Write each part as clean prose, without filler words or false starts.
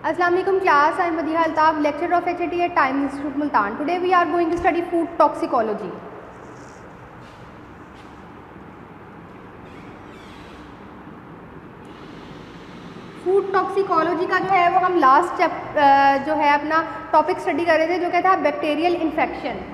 Assalamu alaikum class, I am Madiha Altab, lecturer of HAT at Time Institute Multan. Today we are going to study food toxicology. Food toxicology का जो है वो हम last जो है अपना topic study कर रहे थे, जो क्या था, बैक्टीरियल इन्फेक्शन।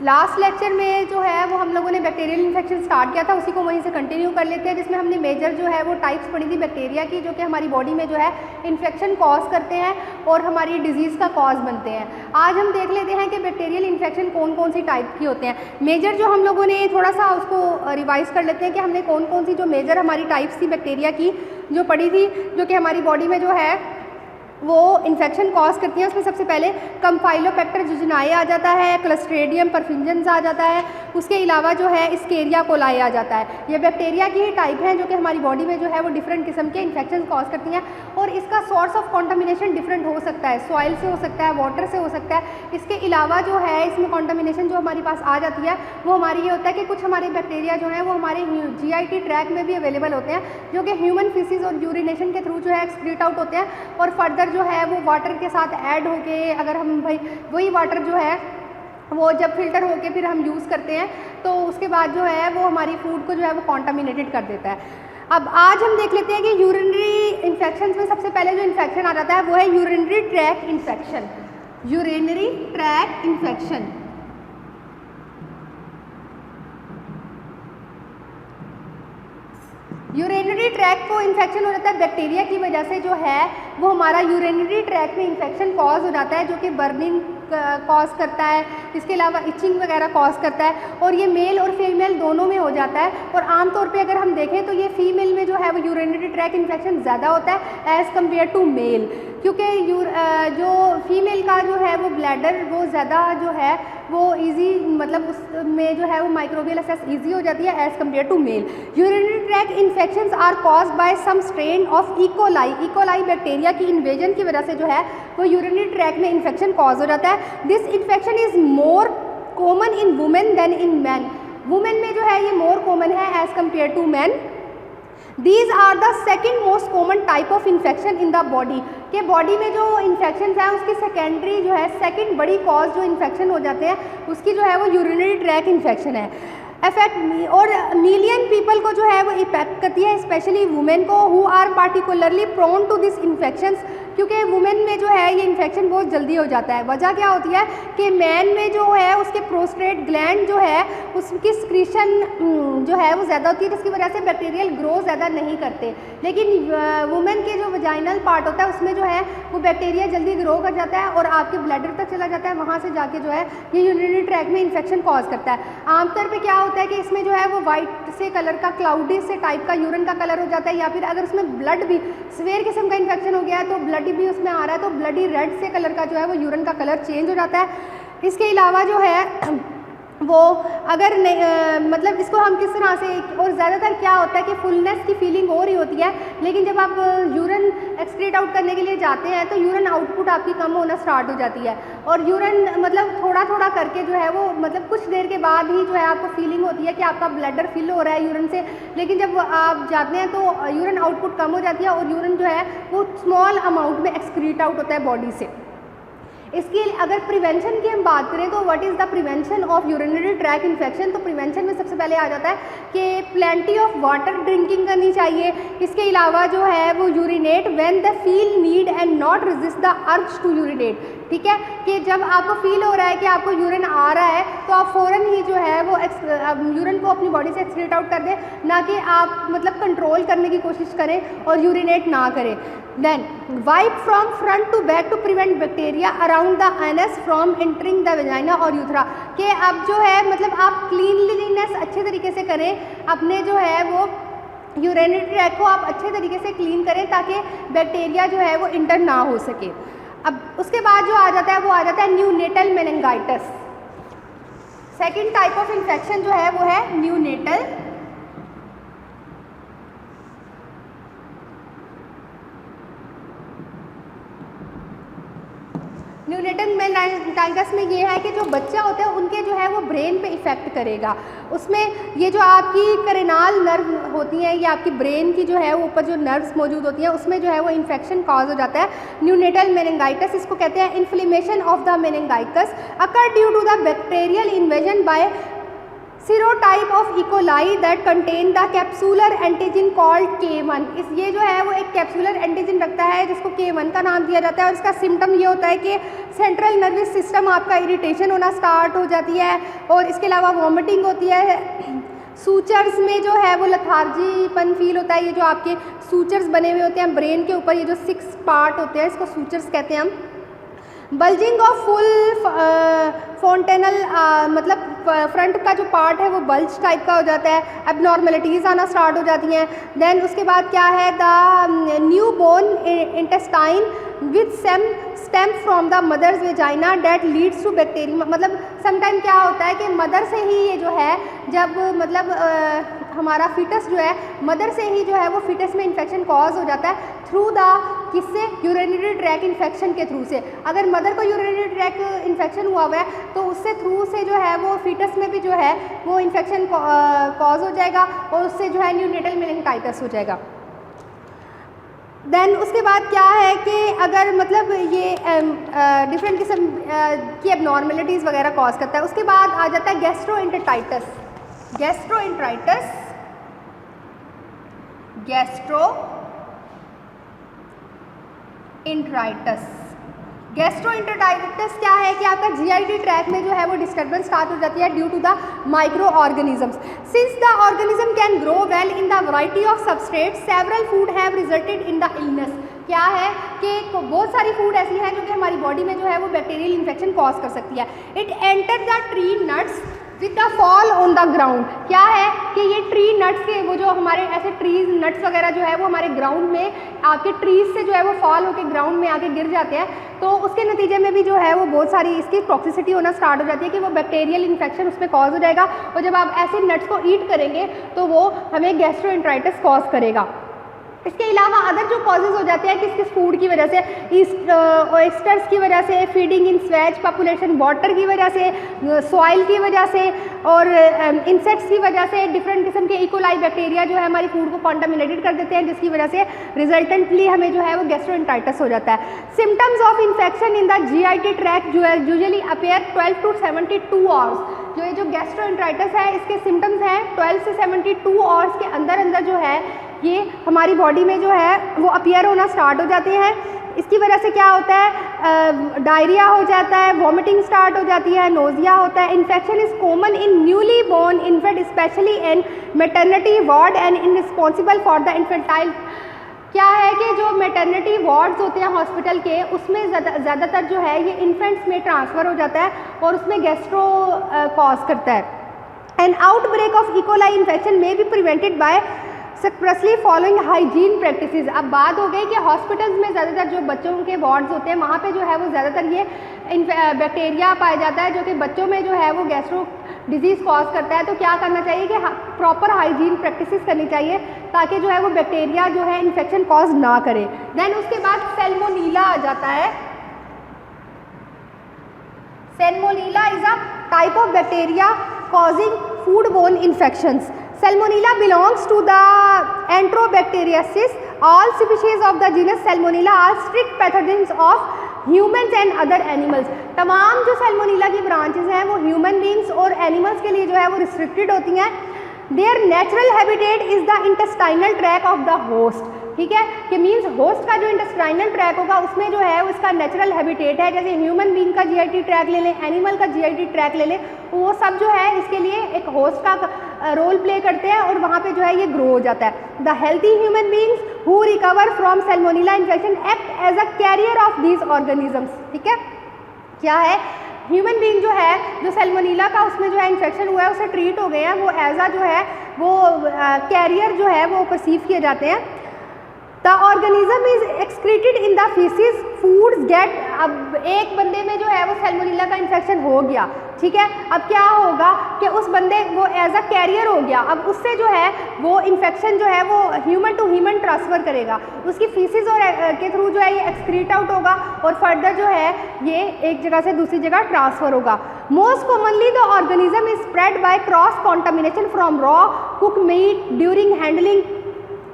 लास्ट लेक्चर में जो है वो हम लोगों ने बैक्टीरियल इन्फेक्शन स्टार्ट किया था, उसी को वहीं से कंटिन्यू कर लेते हैं, जिसमें हमने मेजर जो है वो टाइप्स पढ़ी थी बैक्टीरिया की, जो कि हमारी बॉडी में जो है इन्फेक्शन कॉज करते हैं और हमारी डिजीज़ का कॉज बनते हैं। आज हम देख लेते हैं कि बैक्टीरियल इन्फेक्शन कौन कौन सी टाइप की होते हैं। मेजर जो हम लोगों ने थोड़ा सा उसको रिवाइज़ कर लेते हैं कि हमने कौन कौन सी जो मेजर हमारी टाइप्स थी बैक्टीरिया की जो पढ़ी थी, जो कि हमारी बॉडी में जो है वो इन्फेक्शन कॉज करती है। उसमें सबसे पहले कम्फाइलोबैक्टर जिजनाई आ जाता है, क्लस्ट्रेडियम परफिंजेंस आ जाता है, उसके अलावा जो है इस्केरिया कोलाई आ जाता है। ये बैक्टीरिया की ही टाइप हैं जो कि हमारी बॉडी में जो है वो डिफरेंट किस्म के इन्फेक्शन कॉज करती हैं, और इसका सोर्स ऑफ कॉन्टामिनेशन डिफरेंट हो सकता है, सॉइल से हो सकता है, वाटर से हो सकता है। इसके अलावा जो है इसमें कॉन्टामिनेशन जो हमारे पास आ जाती है वो हमारी ये होता है कि कुछ हमारे बैक्टीरिया जो है वो हमारे GIT ट्रैक में भी अवेलेबल होते हैं, जो कि ह्यूमन फीसिस और यूरिनेशन के थ्रू जो है एक्सक्रीट आउट होते हैं, और फर्दर जो है वो वाटर के साथ ऐड होके, अगर हम भाई वही वाटर जो है वो जब फिल्टर होके फिर हम यूज़ करते हैं तो उसके बाद जो है वो हमारी फूड को जो है वो कॉन्टामिनेटेड कर देता है। अब आज हम देख लेते हैं कि यूरिनरी इन्फेक्शन में सबसे पहले जो इन्फेक्शन आ जाता है वो है urinary tract infection. Urinary tract infection urinary track को इन्फेक्शन हो जाता है बैक्टीरिया की वजह से, जो है वो हमारा यूरिनरी ट्रैक में इन्फेक्शन कॉज हो जाता है, जो कि बर्निंग कॉज करता है, इसके अलावा इचिंग वगैरह कॉज करता है, और ये मेल और फीमेल दोनों में हो जाता है। और आमतौर पे अगर हम देखें तो ये फीमेल में जो है वो यूरिनरी ट्रैक इन्फेक्शन ज़्यादा होता है एज़ कम्पेयर टू मेल, क्योंकि जो फीमेल का जो है वो ब्लैडर वो ज़्यादा जो है वो ईजी, मतलब उसमें जो है वो माइक्रोबियल असेस ईजी हो जाती है as compare to male. Urinary tract infections are caused by some strain of E coli. E coli bacteria की इन्वेजन की वजह से जो है वो यूरिनरी ट्रैक में इन्फेक्शन कॉज हो जाता है। This infection is more common in women than in man. Women में जो है ये मोर कॉमन है as compare to man. These are the second most common type of infection in the body। के body में जो इन्फेक्शन है उसकी सेकेंडरी जो है सेकंड बड़ी कॉज जो इन्फेक्शन हो जाते हैं उसकी जो है वो यूरिनरी ट्रैक इन्फेक्शन है। अफेक्ट और मिलियन पीपल को जो है वो इफेक्ट करती है, स्पेशली वुमेन को, who are particularly prone to this infections, क्योंकि वुमेन में जो है ये इन्फेक्शन बहुत जल्दी हो जाता है। वजह क्या होती है कि मैन में जो है उसके प्रोस्टेट ग्लैंड जो है उसकी स्क्रीशन जो है वो ज़्यादा होती है, जिसकी वजह से बैक्टीरियल ग्रो ज़्यादा नहीं करते, लेकिन वुमेन के जो वजाइनल पार्ट होता है उसमें जो है वो बैक्टीरिया जल्दी ग्रो कर जाता है और आपके ब्लैडर तक चला जाता है, वहाँ से जाके जो है ये यूरिनरी ट्रैक में इन्फेक्शन कॉज करता है। आमतौर पर क्या होता है कि इसमें जो है वो वाइट से कलर का, क्लाउडी से टाइप का यूरिन का कलर हो जाता है, या फिर अगर उसमें ब्लड भी सीवियर किस्म का इन्फेक्शन हो गया है तो ब्लड भी उसमें आ रहा है तो ब्लडी रेड से कलर का जो है वो यूरिन का कलर चेंज हो जाता है। इसके अलावा जो है वो अगर मतलब इसको हम किस तरह से, और ज़्यादातर क्या होता है कि फुलनेस की फीलिंग हो रही होती है, लेकिन जब आप यूरिन एक्सक्रीट आउट करने के लिए जाते हैं तो यूरिन आउटपुट आपकी कम होना स्टार्ट हो जाती है, और यूरिन मतलब थोड़ा थोड़ा करके जो है वो मतलब कुछ देर के बाद ही जो है आपको फीलिंग होती है कि आपका ब्लैडर फिल हो रहा है यूरिन से, लेकिन जब आप जाते हैं तो यूरिन आउटपुट कम हो जाती है और यूरिन जो है वो स्मॉल अमाउंट में एक्सक्रीट आउट होता है बॉडी से। इसकी अगर प्रिवेंशन की हम बात करें तो what is the prevention of urinary tract infection, तो प्रिवेंशन में सबसे पहले आ जाता है कि प्लेंटी ऑफ वाटर ड्रिंकिंग करनी चाहिए। इसके अलावा जो है वो urinate when the feel need and not resist the urge to urinate. ठीक है, कि जब आपको फील हो रहा है कि आपको यूरिन आ रहा है तो आप फ़ौरन ही जो है वो यूरिन को अपनी बॉडी से एक्सक्रीट आउट कर दें, ना कि आप मतलब कंट्रोल करने की कोशिश करें और यूरिनेट ना करें। Then wipe from front to back to prevent bacteria around the anus from entering the vagina और यूथरा। कि अब जो है मतलब आप क्लीनलीनेस अच्छे तरीके से करें, अपने जो है वो यूरिनरी ट्रैक को आप अच्छे तरीके से क्लीन करें ताकि बैक्टीरिया जो है वो इंटर ना हो सके। अब उसके बाद जो आ जाता है वो आ जाता है neonatal meningitis. Second type of infection जो है वो है न्यूनेटल न्यूनेटल मेनिंजाइटिस में ये है कि जो बच्चा होता है उनके जो है वो ब्रेन पे इफ़ेक्ट करेगा। उसमें ये जो आपकी करेनाल नर्व होती हैं, ये आपकी ब्रेन की जो है वो ऊपर जो नर्व्स मौजूद होती हैं उसमें जो है वो इन्फेक्शन कॉज हो जाता है। न्यूनेटल मेनिंजाइटिस इसको कहते हैं। Inflammation of the meningitis occur due to the bacterial invasion by serotype of E coli that contain the capsular antigen called K1। ये जो है वो एक कैप्सूलर एंटीजन रखता है जिसको K1 का नाम दिया जाता है। और इसका सिम्टम ये होता है कि सेंट्रल नर्वस सिस्टम आपका इरिटेशन होना स्टार्ट हो जाती है और इसके अलावा वॉमिटिंग होती है। सूचर्स में जो है वो लथार्जीपन फील होता है। ये जो आपके सूचर्स बने हुए होते हैं ब्रेन के ऊपर, ये जो 6 पार्ट होते हैं इसको सूचर्स कहते हैं हम। बल्जिंग ऑफ फुल फोंटेनल मतलब फ्रंट का जो पार्ट है वो बल्ज टाइप का हो जाता है। एबनॉर्मलिटीज़ आना स्टार्ट हो जाती हैं। देन उसके बाद क्या है, the new born intestine with stem from the mother's vagina that leads to bacteria. मतलब समटाइम क्या होता है कि मदर से ही ये जो है जब मतलब हमारा फिटस जो है मदर से ही जो है वो फिटस में इन्फेक्शन कॉज हो जाता है थ्रू द किससे, यूरिनरी ट्रैक इन्फेक्शन के थ्रू से। अगर मदर को यूरिनरी ट्रैक इन्फेक्शन हुआ हुआ है तो उससे थ्रू से जो है वो फिटस में भी जो है वो इन्फेक्शन कॉज हो जाएगा और उससे जो है न्यूनेटल मेनिंजाइटिस हो जाएगा। देन उसके बाद क्या है कि अगर मतलब ये डिफरेंट किस्म की एबनॉर्मलिटीज़ वगैरह कॉज करता है। उसके बाद आ जाता है गैस्ट्रोएंटेराइटिस। गैस्ट्रोएंटेराइटिस क्या है कि आपका जीआईटी ट्रैक में जो है वो डिस्टर्बेंस स्टार्ट हो जाती है due to the micro organisms. Since the organism can grow well in the variety of substrate several food have resulted in the illness. क्या है कि बहुत सारी फूड ऐसी हैं जो कि हमारी बॉडी में जो है वो बैक्टीरियल इन्फेक्शन कॉज कर सकती है। It enter the tree nuts with the fall on the ground. क्या है कि ये ट्री नट्स के वो जो हमारे ऐसे ट्रीज नट्स वगैरह जो है वो हमारे ग्राउंड में आपके ट्रीज से जो है वो फॉल होकर ग्राउंड में आके गिर जाते हैं, तो उसके नतीजे में भी जो है वो बहुत सारी इसकी टॉक्सिसिटी होना स्टार्ट हो जाती है कि वो बैक्टीरियल इन्फेक्शन उसमें कॉज हो जाएगा और जब आप ऐसे नट्स को ईट करेंगे तो वो हमें गैस्ट्रोएंटेराइटिस कॉज करेगा। इसके अलावा अदर जो कॉजेज़ हो जाते हैं किस किस फूड की वजह से, ऑयस्टर्स की वजह से, फीडिंग इन स्वेज पॉपुलेशन, वाटर की वजह से, सॉइल की वजह से और इंसेक्ट्स की वजह से डिफरेंट किस्म के इकोलाई बैक्टीरिया जो है हमारी फूड को कॉन्टामिनेटेड कर देते हैं जिसकी वजह से रिजल्टेंटली हमें जो है वो गैस्ट्रोएंटेराइटिस हो जाता है। Symptoms of infection in the GIT tract जो है यूजुअली अपीयर 12 to 72 आवर्स। जो ये जो गैस्ट्रोएंटेराइटिस है इसके सिम्टम्स हैं 12 से 72 आवर्स के अंदर अंदर जो है ये हमारी बॉडी में जो है वो अपीयर होना स्टार्ट हो जाते हैं। इसकी वजह से क्या होता है, डायरिया हो जाता है, वॉमिटिंग स्टार्ट हो जाती है, नोजिया होता है। Infection is common in newly born infant specially in maternity ward and in responsible for the infantile. क्या है कि जो मैटरनिटी वार्ड्स होते हैं हॉस्पिटल के उसमें ज़्यादातर जो है ये इन्फेंट्स में ट्रांसफ़र हो जाता है और उसमें गैस्ट्रो कॉज करता है। An outbreak of E coli infection may be prevented by successfully following hygiene practices. अब बात हो गई कि हॉस्पिटल्स में ज़्यादातर जो बच्चों के वार्ड्स होते हैं वहाँ पे जो है वो ज़्यादातर ये बैक्टीरिया पाया जाता है जो कि बच्चों में जो है वो गैस्ट्रो डिजीज़ कॉज करता है। तो क्या करना चाहिए कि प्रॉपर हाइजीन प्रैक्टिसेस करनी चाहिए ताकि जो है वो बैक्टीरिया जो है इन्फेक्शन कॉज ना करे। देन उसके बाद सैल्मोनीला आ जाता है। Salmonella is a type of bacteria causing food borne infections. Salmonella belongs to the Enterobacteriaceae. All species of the genus Salmonella are strict pathogens of humans and other animals. तमाम जो सैल्मोनीला की ब्रांचेस हैं वो ह्यूमन बींग्स और animals के लिए जो है वो रिस्ट्रिक्टेड होती हैं। Their natural habitat is the intestinal tract of the host. ठीक है, कि मीन्स होस्ट का जो इंटेस्टाइनल ट्रैक होगा उसमें जो है उसका नेचुरल हैबिटेट है। जैसे ह्यूमन बींग का जीआईटी ट्रैक ले लें, एनिमल का जीआईटी ट्रैक ले लें, वो सब जो है इसके लिए एक होस्ट का रोल प्ले करते हैं और वहाँ पे जो है ये ग्रो हो जाता है। The healthy human beings who recover from salmonella infection act as a carrier of these organisms. ठीक है, क्या है, ह्यूमन बींग जो है जो सैल्मोनीला का उसमें जो है इन्फेक्शन हुआ है उससे ट्रीट हो गए हैं, वो एज अ जो है वो कैरियर जो है वो परसीव किए जाते हैं। The organism is excreted in the faeces foods get. अब एक बंदे में जो है वो सैल्मोनेला का इन्फेक्शन हो गया, ठीक है। अब क्या होगा कि उस बंदे वो एज अ कैरियर हो गया, अब उससे जो है वो इन्फेक्शन जो है वो ह्यूमन टू ह्यूमन ट्रांसफ़र करेगा, उसकी फीसिस और के थ्रू जो है ये एक्सक्रीट आउट होगा और फर्दर जो है ये एक जगह से दूसरी जगह ट्रांसफ़र होगा। Most commonly the organism is spread by cross contamination from raw cook meat during handling.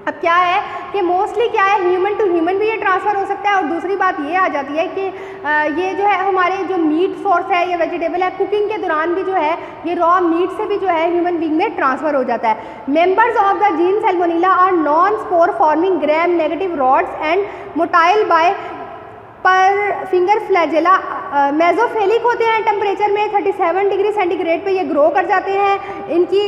अब क्या है कि मोस्टली क्या है, ह्यूमन टू ह्यूमन भी ये ट्रांसफ़र हो सकता है, और दूसरी बात ये आ जाती है कि ये जो है हमारे जो मीट सोर्स है या वेजिटेबल है, कुकिंग के दौरान भी जो है ये रॉ मीट से भी जो है ह्यूमन बींग में ट्रांसफ़र हो जाता है। Members of the gene Salmonella are non spore forming gram negative rods and motile by per finger flagella mesophilic होते हैं, टेम्परेचर में 37 डिग्री सेंटीग्रेड पे ये ग्रो कर जाते हैं इनकी।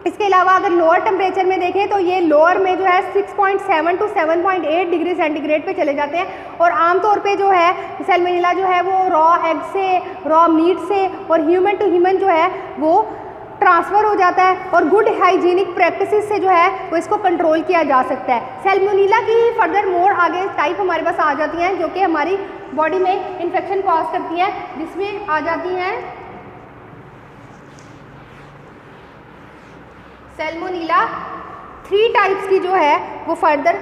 इसके अलावा अगर लोअर टेम्परेचर में देखें तो ये लोअर में जो है 6.7 टू 7.8 डिग्री सेंटीग्रेड पे चले जाते हैं, और आमतौर पे जो है सैल्मोनेला जो है वो रॉ एग से, रॉ मीट से और ह्यूमन टू ह्यूमन जो है वो ट्रांसफ़र हो जाता है, और गुड हाइजीनिक प्रैक्टिसेस से जो है वो इसको कंट्रोल किया जा सकता है। सैल्मोनेला की फर्दर मोर आगे टाइप हमारे पास आ जाती हैं जो कि हमारी बॉडी में इन्फेक्शन कॉज करती हैं, जिसमें आ जाती हैं सैल्मोनेला 3 टाइप्स की जो है वो फर्दर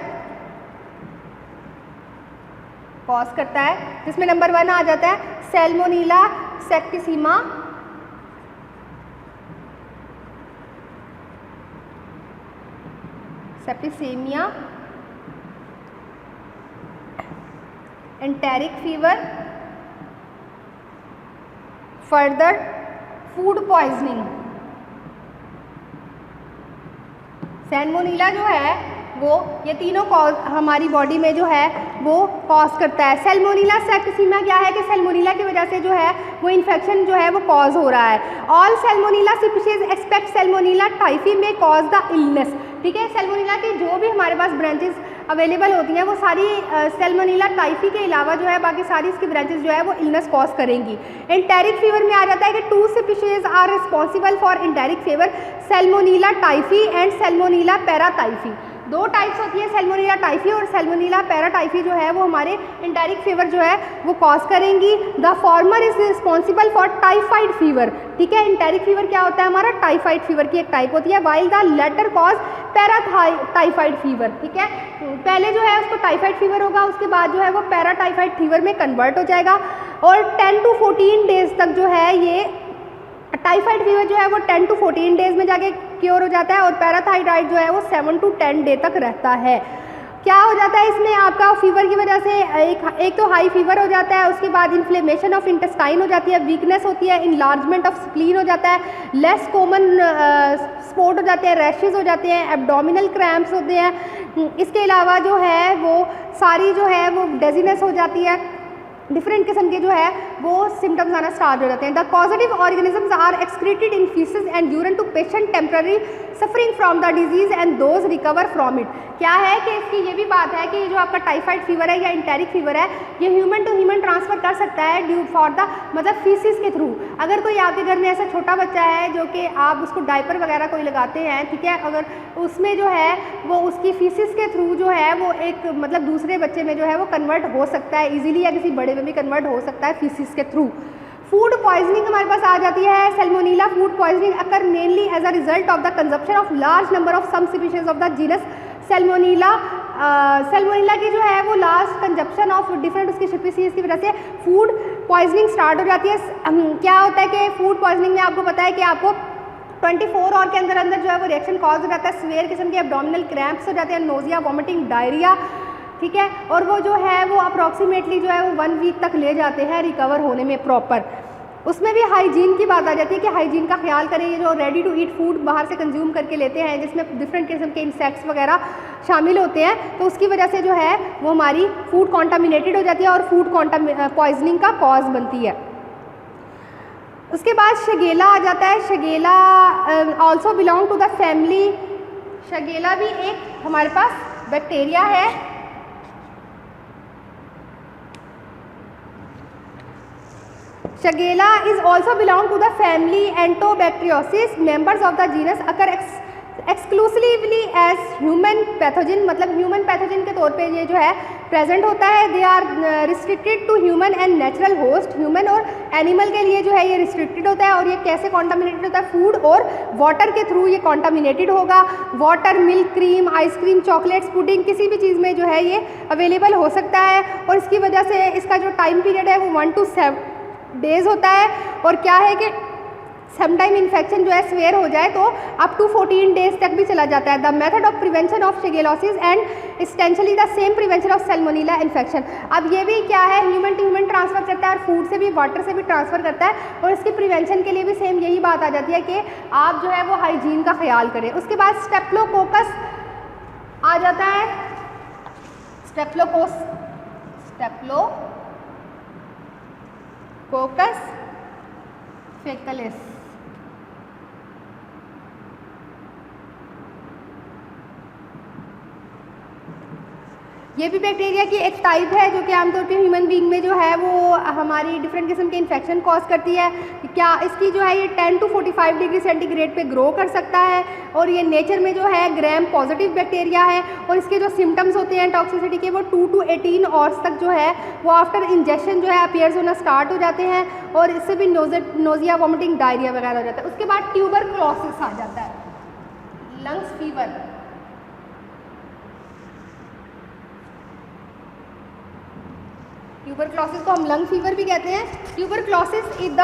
कॉज करता है, जिसमें नंबर 1 आ जाता है salmonella septicaemia, septicaemia, enteric fever, further food poisoning. Salmonella जो है वो ये तीनों कॉज हमारी बॉडी में जो है वो कॉज करता है। सैल्मोनेला सेप्टिसिमा क्या है कि सैल्मोनेला की वजह से जो है वो इन्फेक्शन जो है वो कॉज हो रहा है। All Salmonella species expect Salmonella typhi में कॉज द इलनेस, ठीक है। सैल्मोनेला की जो भी हमारे पास ब्रांचेस अवेलेबल होती हैं वो सारी सैल्मोनेला टाइफी के अलावा जो है बाकी सारी इसकी ब्रांचेस जो है वो इलनेस कॉज करेंगी। एंटेरिक फीवर में आ जाता है कि 2 species are responsible for enteric fever, Salmonella typhi and Salmonella paratyphi. 2 types होती है सैल्मोनेला टाइफी और सैल्मोनेला पैराटाइफी जो है वो हमारे एंटेरिक फीवर जो है वो कॉज करेंगी। The former is responsible for typhoid fever, ठीक है। एंटेरिक फीवर क्या होता है हमारा, टाइफाइड फीवर की एक टाइप होती है, while the latter cause paratyphoid fever, ठीक है। पहले जो है उसको टाइफाइड फीवर होगा, उसके बाद जो है वो पैराटाइफाइड फीवर में कन्वर्ट हो जाएगा, और 10 टू 14 डेज तक जो है ये टाइफाइड फीवर जो है वो 10 टू 14 डेज में जाके क्योर हो जाता है, और पैराथाइरॉइड जो है वो 7 टू 10 डे तक रहता है। क्या हो जाता है इसमें आपका फीवर की वजह से एक तो हाई फीवर हो जाता है, उसके बाद इन्फ्लेमेशन ऑफ इंटेस्टाइन हो जाती है, वीकनेस होती है, इनलार्जमेंट ऑफ स्प्लीन हो जाता है, लेस कॉमन स्पॉट हो जाते हैं, रैशेज हो जाते हैं, एब्डोमिनल क्रैम्प्स होते हैं। इसके अलावा जो है वो सारी जो है वो डेजीनेस हो जाती है, डिफरेंट किस्म के जो है वो सिम्टम्स आना स्टार्ट हो जाते हैं। The causative organisms are excreted in faeces and urine to patient temporary suffering from the disease and those recover from it. क्या है कि इसकी ये भी बात है कि जो आपका टाइफाइड फीवर है या इंटेरिक फीवर है ये ह्यूमन टू ह्यूमन ट्रांसफ़र कर सकता है ड्यू फॉर द मतलब फीसिस के थ्रू। अगर कोई आपके घर में ऐसा छोटा बच्चा है जो कि आप उसको डायपर वगैरह कोई लगाते हैं, ठीक है, अगर उसमें जो है वो उसकी फीसिस के थ्रू जो है वो एक मतलब दूसरे बच्चे में जो है वो कन्वर्ट हो सकता है ईजिली, या किसी बड़े में भी कन्वर्ट हो सकता है फीसिस के थ्रू। फूड पॉइजनिंग हमारे पास आ जाती है। Salmonella food poisoning occur mainly as a result of the consumption of large number of some species of the genus Salmonella. Salmonella की जो है वो लार्ज कंजप्शन ऑफ डिफरेंट उसकी स्पीशीज की वजह से फूड पॉइजनिंग स्टार्ट हो जाती है। क्या होता है कि फूड पॉइजनिंग में आपको पता है कि आपको 24 आवर के अंदर अंदर जो है वो रिएक्शन कॉज हो जाता है, सीवियर किस्म के एब्डोमिनल क्रैम्प्स हो जाते हैं, नोजिया, वॉमिटिंग, डायरिया, ठीक है, और वो जो है वो अप्रॉक्सीमेटली जो है वो 1 वीक तक ले जाते हैं रिकवर होने में प्रॉपर। उसमें भी हाइजीन की बात आ जाती है कि हाइजीन का ख्याल करें। ये जो रेडी टू ईट फूड बाहर से कंज्यूम करके लेते हैं जिसमें डिफरेंट किस्म के इंसेक्ट्स वगैरह शामिल होते हैं, तो उसकी वजह से जो है वो हमारी फूड कॉन्टामिनेटेड हो जाती है और फूड पॉइजनिंग का कॉज बनती है। उसके बाद शगेला आ जाता है। Shigella also belong to the family. Shigella भी एक हमारे पास बैक्टीरिया है। Shigella is also belong to the family Enterobacteriosis. Members of the genus occur exclusively as human pathogen, मतलब ह्यूमन पैथोजन के तौर पे ये जो है प्रेजेंट होता है। They are restricted to human and natural host, human और एनिमल के लिए जो है ये रिस्ट्रिक्टेड होता है। और ये कैसे कॉन्टामिनेटेड होता है? फूड और वाटर के थ्रू ये कॉन्टामिनेटेड होगा। Water, milk, cream, ice cream, chocolates, pudding, किसी भी चीज़ में जो है ये अवेलेबल हो सकता है। और इसकी वजह से इसका जो टाइम पीरियड है वो 1 to 7 डेज़ होता है। और क्या है कि समटाइम इन्फेक्शन जो है स्वेयर हो जाए तो अप टू 14 डेज तक भी चला जाता है। The method of prevention of shigellosis and essentially the same prevention of Salmonella infection. अब ये भी क्या है, ह्यूमन टू ह्यूमन ट्रांसफर करता है और फूड से भी, वाटर से भी ट्रांसफर करता है। और इसकी प्रिवेंशन के लिए भी सेम यही बात आ जाती है कि आप जो है वो हाइजीन का ख्याल करें। उसके बाद स्टेप्लोकोकस आ जाता है, स्टेप्लोकोकस फेकलिस। ये भी बैक्टीरिया की एक टाइप है जो कि आमतौर पे ह्यूमन बीइंग में जो है वो हमारी डिफरेंट किस्म के इन्फेक्शन कॉज करती है। क्या इसकी जो है ये 10 to 45 डिग्री सेंटीग्रेड पे ग्रो कर सकता है। और ये नेचर में जो है ग्राम पॉजिटिव बैक्टीरिया है। और इसके जो सिम्टम्स होते हैं टॉक्सिसिटी के वो 2 to 18 आवर्स तक जो है वो आफ्टर इंजेक्शन जो है अपीयर्स होना स्टार्ट हो जाते हैं। और इससे भी नोजिया, वॉमिटिंग, डायरिया वगैरह हो जाता है। उसके बाद ट्यूबरक्लोसिस आ जाता है, लंग्स फीवर। ट्यूबरक्लोसिस को हम लंग फीवर भी कहते हैं। Tuberculosis is the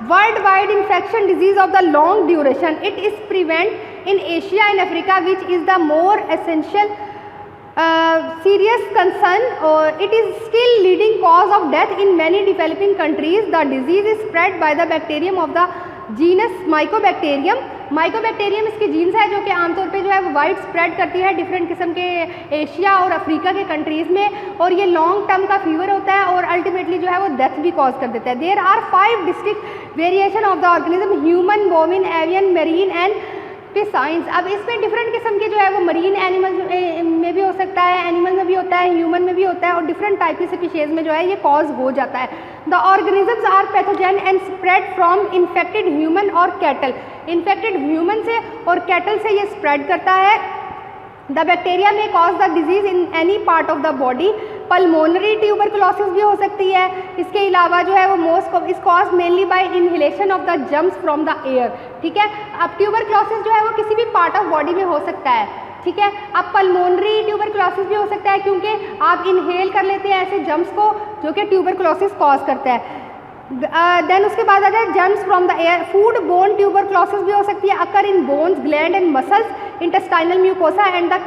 world wide infection disease of the long duration. It is prevent in Asia and Africa which is the more essential serious concern. It is still leading cause of death in many developing countries. The disease is spread by the bacterium of the genus Mycobacterium. Mycobacterium इसकी jeans है जो कि आमतौर पे जो है वो wide spread करती है डिफरेंट किस्म के एशिया और अफ्रीका के कंट्रीज़ में। और ये लॉन्ग टर्म का फीवर होता है और अल्टीमेटली जो है वो डेथ भी कॉज कर देता है। There are 5 district variation of the organism, human, bovine, avian, marine and piscine. अब इसमें डिफरेंट किस्म के जो है वो मरीन एनिमल्स में भी हो सकता है, एनिमल में भी होता है, ह्यूमन में भी होता है। और डिफरेंट टाइप की स्पीशीज़ में जो है ये कॉज हो जाता है। The organisms are pathogen and spread from infected human और कैटल। इन्फेक्टेड ह्यूमन से और कैटल से ये स्प्रेड करता है। The bacteria may cause the disease in any part of the body. Pulmonary tuberculosis भी हो सकती है। इसके अलावा जो है वो most is cause mainly by inhalation of the germs from the air. ठीक है, अब ट्यूबरकुलोसिस जो है वो किसी भी पार्ट ऑफ बॉडी में हो सकता है। ठीक है, अब पल्मोनरी ट्यूबरकुलोसिस भी हो सकता है क्योंकि आप इनहेल कर लेते हैं ऐसे जर्म्स को जो कि ट्यूबरकुलोसिस कॉज करता है। देन उसके बाद आ जाए germs from the air. Food bone tuberculosis भी हो सकती है, occur in bones, gland and muscles, intestinal mucosa and the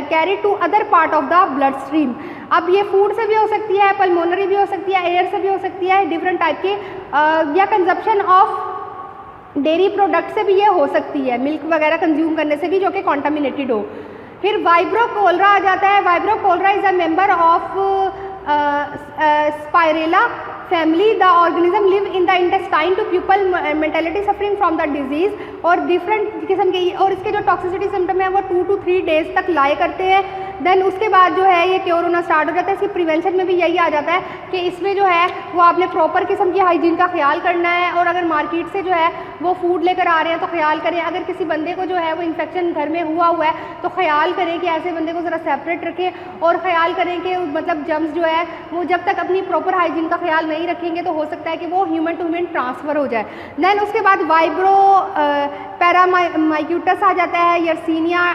carry to other part of the blood stream. अब ये फूड से भी हो सकती है, पल्मोनरी भी हो सकती है, एयर से भी हो सकती है, डिफरेंट टाइप के या कंजप्शन ऑफ डेयरी प्रोडक्ट से भी ये हो सकती है, मिल्क वगैरह कंज्यूम करने से भी जो कि कॉन्टामिनेटेड हो। फिर वाइब्रोकोलरा आ जाता है। Vibrio cholera is a member of spirilla family. The organism live in the intestine to people mentality suffering from the disease. और डिफरेंट किस्म के और इसके जो टॉक्सिसिटी सिम्टम है वो 2 to 3 डेज तक लाए करते हैं। देन उसके बाद जो है ये क्योर होना स्टार्ट हो जाता है। इसकी प्रिवेंशन में भी यही आ जाता है कि इसमें जो है वो आपने प्रॉपर किस्म की हाइजीन का ख्याल करना है। और अगर मार्केट से जो है वो फूड लेकर आ रहे हैं तो ख्याल करें। अगर किसी बंदे को जो है वो इन्फेक्शन घर में हुआ है तो ख्याल करें कि ऐसे बंदे को ज़रा सेपरेट रखें। और ख्याल करें कि मतलब जर्म्स जो है वो जब तक अपनी प्रॉपर हाइजीन का ख्याल नहीं रखेंगे तो हो सकता है कि वो ह्यूमन टू ह्यूमन ट्रांसफ़र हो जाए। देन उसके बाद वाइब्रो पैरामाइक्यूटस आ जाता है, यर्सीनिया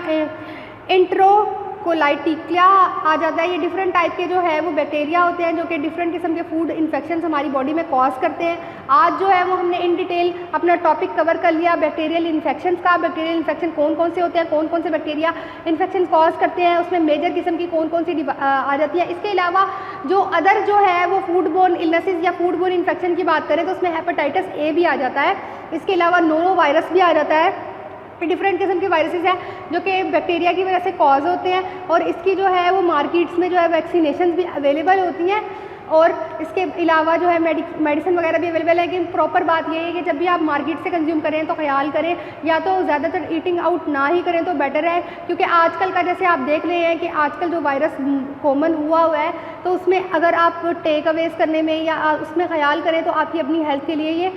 इंट्रोकोलाइटिक्ला आ जाता है। ये डिफरेंट टाइप के जो है वो बैक्टीरिया होते हैं जो कि डिफरेंट किस्म के फूड इन्फेक्शन हमारी बॉडी में कॉज करते हैं। आज जो है वो हमने इन डिटेल अपना टॉपिक कवर कर लिया बैक्टीरियल इन्फेक्शंस का। बैक्टीरियल इन्फेक्शन कौन कौन से होते हैं, कौन कौन से बैक्टीरिया इन्फेक्शन कॉज करते हैं, उसमें मेजर किस्म की कौन कौन सी आ जाती है। इसके अलावा जो अदर जो है वो फूड बोर्न इलनेसेस या फूड बोर्न इन्फेक्शन की बात करें तो उसमें हेपेटाइटिस ए भी आ जाता है। इसके अलावा नोरो वायरस भी आ जाता है। डिफरेंट किस्म के वायरसेस हैं जो कि बैक्टीरिया की वजह से कॉज होते हैं। और इसकी जो है वो मार्केट्स में जो है वैक्सीनेशन भी अवेलेबल होती हैं। और इसके अलावा जो है मेडिसिन वगैरह भी अवेलेबल है। लेकिन प्रॉपर बात ये है कि जब भी आप मार्केट से कंज्यूम करें तो ख्याल करें या तो ज़्यादातर ईटिंग आउट ना ही करें तो बेटर है। क्योंकि आजकल का जैसे आप देख रहे हैं कि आजकल जो वायरस कॉमन हुआ है तो उसमें अगर आप टेक अवेज करने में या उसमें ख्याल करें तो आपकी अपनी हेल्थ के लिए ये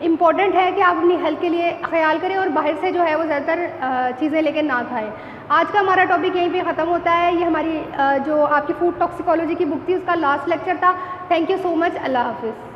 इम्पॉर्टेंट है कि आप अपनी हेल्थ के लिए ख्याल करें और बाहर से जो है वो ज़्यादातर चीज़ें लेकर ना खाएं। आज का हमारा टॉपिक यहीं पे ख़त्म होता है। ये हमारी जो आपकी फूड टॉक्सिकोलॉजी की बुक थी उसका लास्ट लेक्चर था। Thank you so much. Allah हाफिज़।